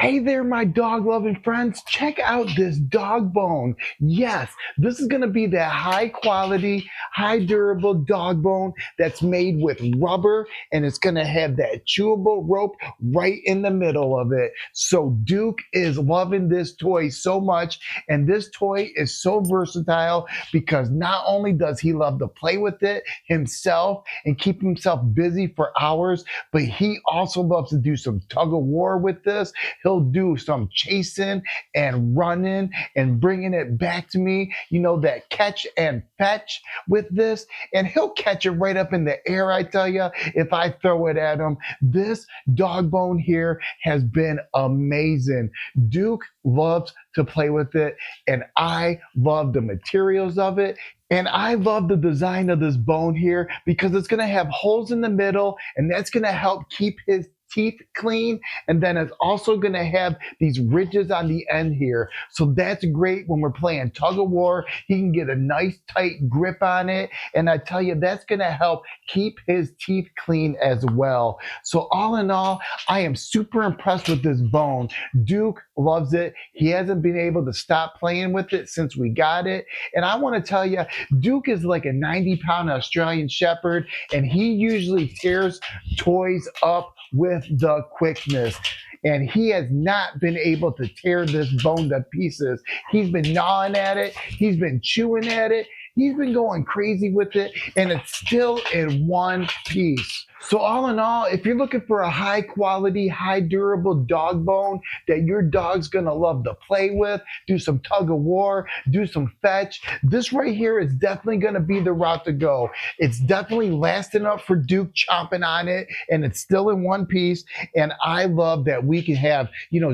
Hey there, my dog loving friends. Check out this dog bone. Yes, this is going to be that high quality, high durable dog bone that's made with rubber, and it's going to have that chewable rope right in the middle of it. So, Duke is loving this toy so much, and this toy is so versatile because not only does he love to play with it himself and keep himself busy for hours, but he also loves to do some tug of war with this. He'll do some chasing and running and bringing it back to me, that catch and fetch with this. And he'll catch it right up in the air, I tell you, if I throw it at him. This dog bone here has been amazing. Duke loves to play with it, and I love the materials of it. And I love the design of this bone here because it's going to have holes in the middle, and that's going to help keep his teeth clean. And then it's also going to have these ridges on the end here. So that's great when we're playing tug of war. He can get a nice tight grip on it. And I tell you, that's going to help keep his teeth clean as well. So all in all, I am super impressed with this bone. Duke loves it. He hasn't been able to stop playing with it since we got it. And I want to tell you, Duke is like a 90-pound Australian Shepherd, and he usually tears toys up with the quickness. And he has not been able to tear this bone to pieces. He's been gnawing at it. He's been chewing at it. He's been going crazy with it, and it's still in one piece. So all in all, if you're looking for a high quality, high durable dog bone that your dog's gonna love to play with, do some tug of war, do some fetch, this right here is definitely gonna be the route to go. It's definitely lasting up for Duke chomping on it, and it's still in one piece. And I love that we can have,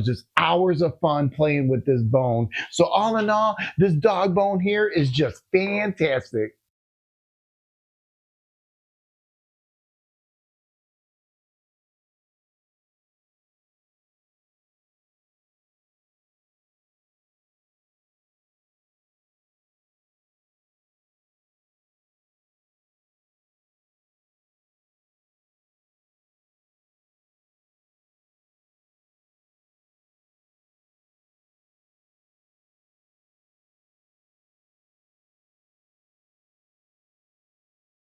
just hours of fun playing with this bone. So all in all, this dog bone here is just fantastic.